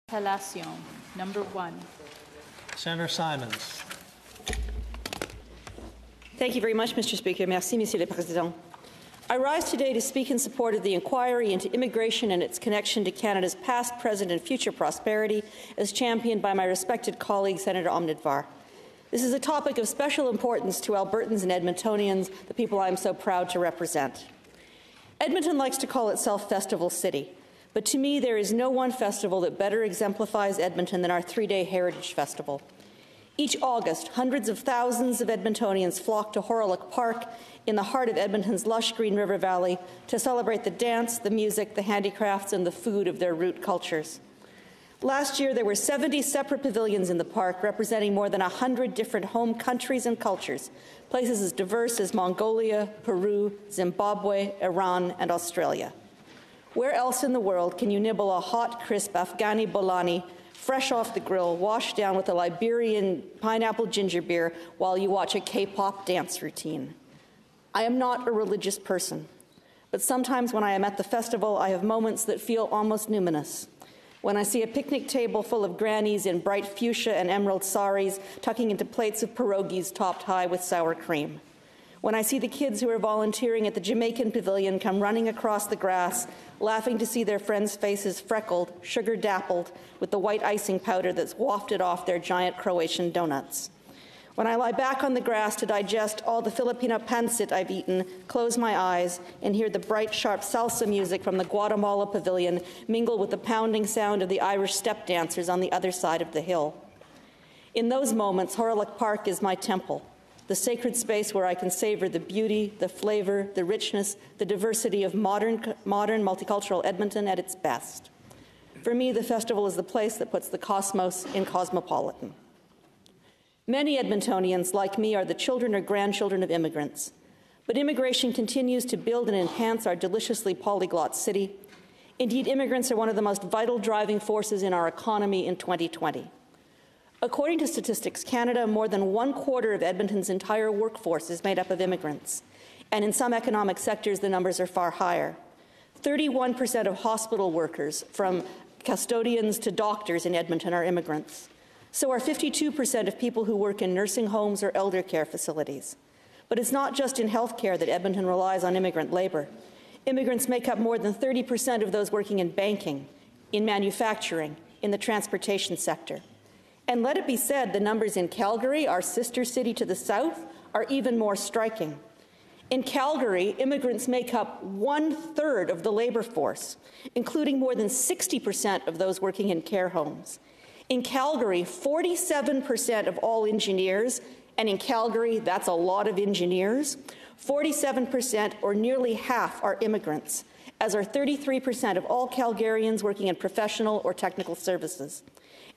Palacio, number 1. Senator Simons. Thank you very much, Mr. Speaker. Merci, Monsieur le Président. I rise today to speak in support of the inquiry into immigration and its connection to Canada's past, present and future prosperity, as championed by my respected colleague, Senator Omidvar. This is a topic of special importance to Albertans and Edmontonians, the people I am so proud to represent. Edmonton likes to call itself Festival City, but to me there is no one festival that better exemplifies Edmonton than our 3-day Heritage Festival. Each August, hundreds of thousands of Edmontonians flock to Horilac Park in the heart of Edmonton's lush Green River Valley to celebrate the dance, the music, the handicrafts, and the food of their root cultures. Last year, there were 70 separate pavilions in the park representing more than 100 different home countries and cultures, places as diverse as Mongolia, Peru, Zimbabwe, Iran, and Australia. Where else in the world can you nibble a hot, crisp Afghani bolani fresh off the grill, washed down with a Liberian pineapple ginger beer while you watch a K-pop dance routine? I am not a religious person, but sometimes when I am at the festival, I have moments that feel almost numinous. When I see a picnic table full of grannies in bright fuchsia and emerald saris tucking into plates of pierogies topped high with sour cream. When I see the kids who are volunteering at the Jamaican Pavilion come running across the grass, laughing to see their friends' faces freckled, sugar-dappled, with the white icing powder that's wafted off their giant Croatian donuts. When I lie back on the grass to digest all the Filipino pancit I've eaten, close my eyes, and hear the bright, sharp salsa music from the Guatemala Pavilion mingle with the pounding sound of the Irish step dancers on the other side of the hill. In those moments, Horilac Park is my temple, the sacred space where I can savor the beauty, the flavor, the richness, the diversity of modern multicultural Edmonton at its best. For me, the festival is the place that puts the cosmos in cosmopolitan. Many Edmontonians, like me, are the children or grandchildren of immigrants. But immigration continues to build and enhance our deliciously polyglot city. Indeed, immigrants are one of the most vital driving forces in our economy in 2020. According to Statistics Canada, more than 1/4 of Edmonton's entire workforce is made up of immigrants, and in some economic sectors the numbers are far higher. 31% of hospital workers, from custodians to doctors in Edmonton, are immigrants. So are 52% of people who work in nursing homes or elder care facilities. But it's not just in healthcare that Edmonton relies on immigrant labour. Immigrants make up more than 30% of those working in banking, in manufacturing, in the transportation sector. And let it be said, the numbers in Calgary, our sister city to the south, are even more striking. In Calgary, immigrants make up 1/3 of the labour force, including more than 60% of those working in care homes. In Calgary, 47% of all engineers, and in Calgary, that's a lot of engineers, 47% or nearly half are immigrants, as are 33% of all Calgarians working in professional or technical services.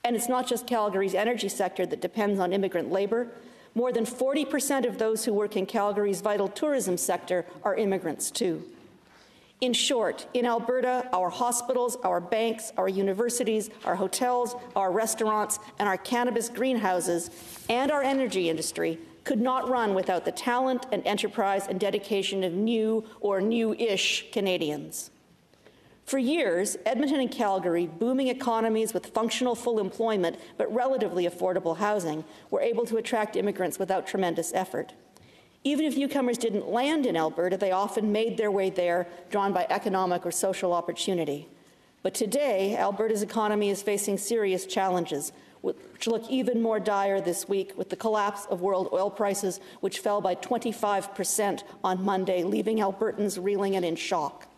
And it's not just Calgary's energy sector that depends on immigrant labour. More than 40% of those who work in Calgary's vital tourism sector are immigrants too. In short, in Alberta, our hospitals, our banks, our universities, our hotels, our restaurants, and our cannabis greenhouses, and our energy industry could not run without the talent and enterprise and dedication of new or new-ish Canadians. For years, Edmonton and Calgary, booming economies with functional full employment but relatively affordable housing, were able to attract immigrants without tremendous effort. Even if newcomers didn't land in Alberta, they often made their way there, drawn by economic or social opportunity. But today, Alberta's economy is facing serious challenges, which look even more dire this week with the collapse of world oil prices, which fell by 25% on Monday, leaving Albertans reeling and in shock.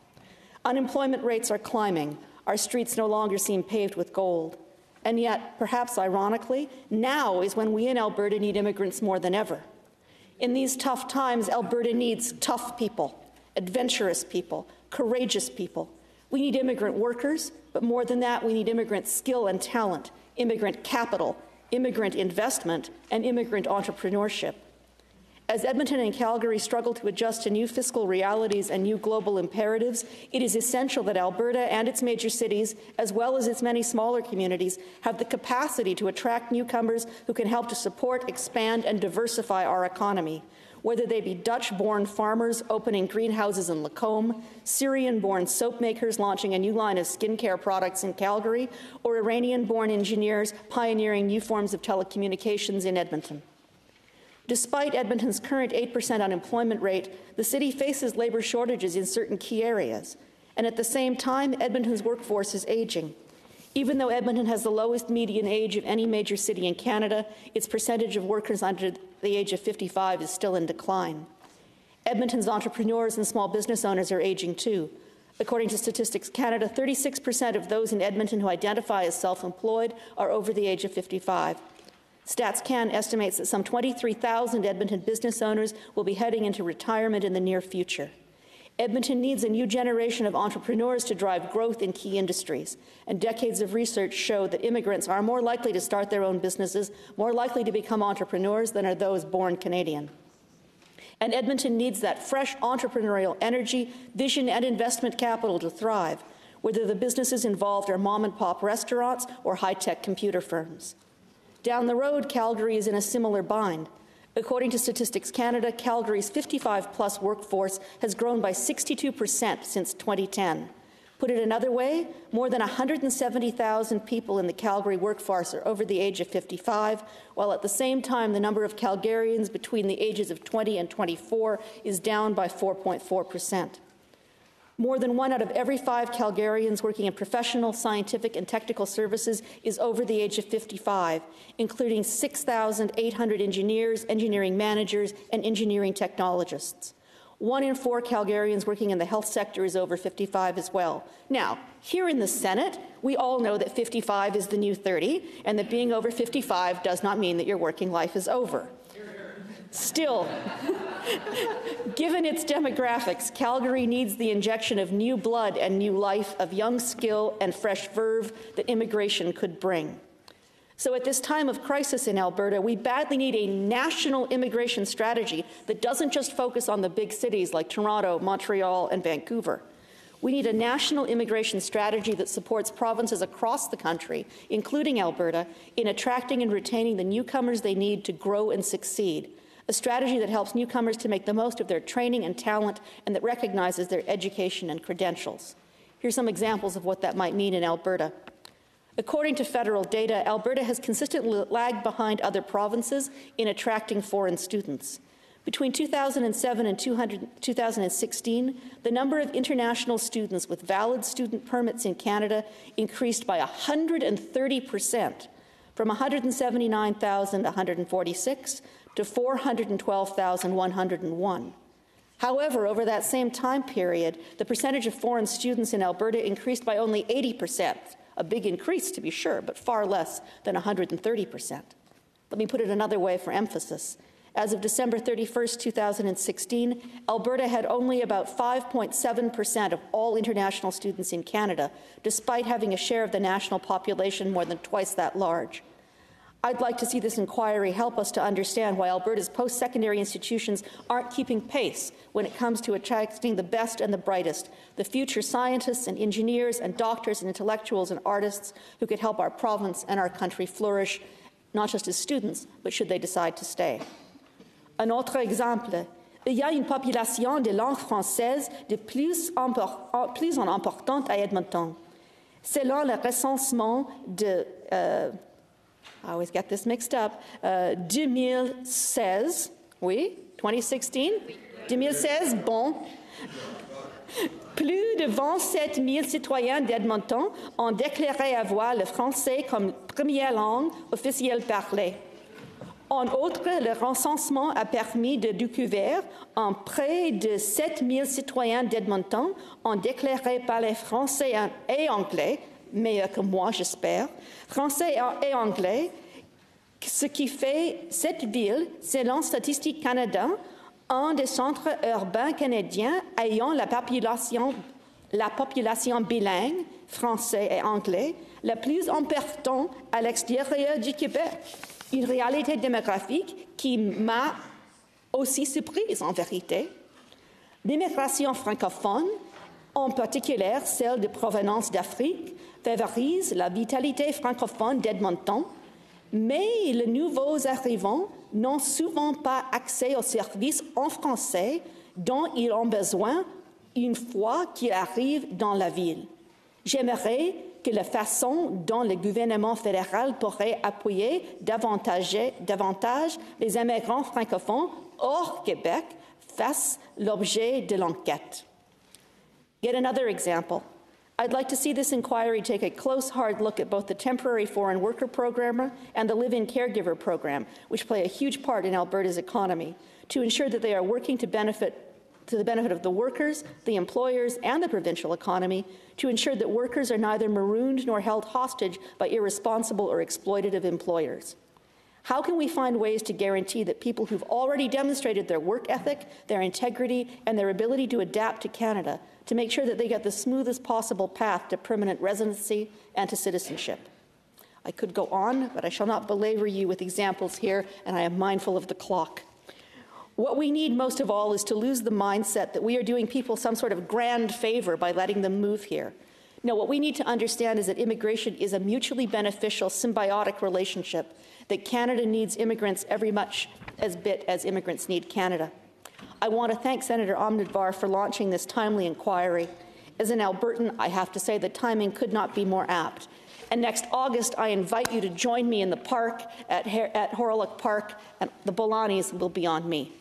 Unemployment rates are climbing. Our streets no longer seem paved with gold. And yet, perhaps ironically, now is when we in Alberta need immigrants more than ever. In these tough times, Alberta needs tough people, adventurous people, courageous people. We need immigrant workers, but more than that, we need immigrant skill and talent, immigrant capital, immigrant investment, and immigrant entrepreneurship. As Edmonton and Calgary struggle to adjust to new fiscal realities and new global imperatives, it is essential that Alberta and its major cities, as well as its many smaller communities, have the capacity to attract newcomers who can help to support, expand, and diversify our economy. whether they be Dutch-born farmers opening greenhouses in Lacombe, Syrian-born soap makers launching a new line of skincare products in Calgary, or Iranian-born engineers pioneering new forms of telecommunications in Edmonton. Despite Edmonton's current 8% unemployment rate, the city faces labour shortages in certain key areas. And at the same time, Edmonton's workforce is aging. Even though Edmonton has the lowest median age of any major city in Canada, its percentage of workers under the age of 55 is still in decline. Edmonton's entrepreneurs and small business owners are aging too. According to Statistics Canada, 36% of those in Edmonton who identify as self-employed are over the age of 55. Stats Can estimates that some 23,000 Edmonton business owners will be heading into retirement in the near future. Edmonton needs a new generation of entrepreneurs to drive growth in key industries, and decades of research show that immigrants are more likely to start their own businesses, more likely to become entrepreneurs than are those born Canadian. And Edmonton needs that fresh entrepreneurial energy, vision, and investment capital to thrive, whether the businesses involved are mom-and-pop restaurants or high-tech computer firms. Down the road, Calgary is in a similar bind. According to Statistics Canada, Calgary's 55-plus workforce has grown by 62% since 2010. Put it another way, more than 170,000 people in the Calgary workforce are over the age of 55, while at the same time the number of Calgarians between the ages of 20 and 24 is down by 4.4%. More than 1 out of every 5 Calgarians working in professional, scientific, and technical services is over the age of 55, including 6,800 engineers, engineering managers, and engineering technologists. 1 in 4 Calgarians working in the health sector is over 55 as well. Now, here in the Senate, we all know that 55 is the new 30, and that being over 55 does not mean that your working life is over. Still, given its demographics, Calgary needs the injection of new blood and new life, of young skill and fresh verve that immigration could bring. So at this time of crisis in Alberta, we badly need a national immigration strategy that doesn't just focus on the big cities like Toronto, Montreal, and Vancouver. We need a national immigration strategy that supports provinces across the country, including Alberta, in attracting and retaining the newcomers they need to grow and succeed. A strategy that helps newcomers to make the most of their training and talent, and that recognizes their education and credentials. Here's some examples of what that might mean in Alberta. According to federal data, Alberta has consistently lagged behind other provinces in attracting foreign students. Between 2007 and 2016, the number of international students with valid student permits in Canada increased by 130%, from 179,146 to 412,101. However, over that same time period, the percentage of foreign students in Alberta increased by only 80%, a big increase to be sure, but far less than 130%. Let me put it another way for emphasis. As of December 31st, 2016, Alberta had only about 5.7% of all international students in Canada, despite having a share of the national population more than twice that large. I'd like to see this inquiry help us to understand why Alberta's post-secondary institutions aren't keeping pace when it comes to attracting the best and the brightest, the future scientists and engineers and doctors and intellectuals and artists who could help our province and our country flourish, not just as students, but should they decide to stay. Un autre exemple, il y a une population de langue française de plus en importante à Edmonton. Selon le recensement de I always get this mixed up, 2016, oui, 2016, 2016, bon. Plus de 27 000 citoyens d'Edmonton ont déclaré avoir le français comme première langue officielle parlée. En outre, le recensement a permis de découvrir en près de 7 000 citoyens d'Edmonton ont déclaré parler français et anglais, meilleur que moi, j'espère, français et anglais, ce qui fait cette ville, selon Statistique Canada, un des centres urbains canadiens ayant la population bilingue, français et anglais, la plus importante à l'extérieur du Québec. Une réalité démographique qui m'a aussi surprise en vérité. L'immigration francophone, en particulier celle de provenance d'Afrique, favorise la vitalité francophone d'Edmonton, mais les nouveaux arrivants n'ont souvent pas accès aux services en français dont ils ont besoin une fois qu'ils arrivent dans la ville. J'aimerais que la façon dont le gouvernement fédéral pourrait appuyer davantage les immigrants francophones hors Québec fasse l'objet de l'enquête. Yet another example. I'd like to see this inquiry take a close, hard look at both the temporary foreign worker program and the live-in caregiver program, which play a huge part in Alberta's economy, to ensure that they are working to the benefit of the workers, the employers, and the provincial economy, to ensure that workers are neither marooned nor held hostage by irresponsible or exploitative employers. How can we find ways to guarantee that people who've already demonstrated their work ethic, their integrity, and their ability to adapt to Canada, to make sure that they get the smoothest possible path to permanent residency and to citizenship? I could go on, but I shall not belabor you with examples here, and I am mindful of the clock. What we need most of all is to lose the mindset that we are doing people some sort of grand favor by letting them move here. No, what we need to understand is that immigration is a mutually beneficial, symbiotic relationship, that Canada needs immigrants every much as bit as immigrants need Canada. I want to thank Senator Omidvar for launching this timely inquiry. As an Albertan, I have to say the timing could not be more apt. And next August, I invite you to join me in the park at Horilock Park, and the Bolanis will be on me.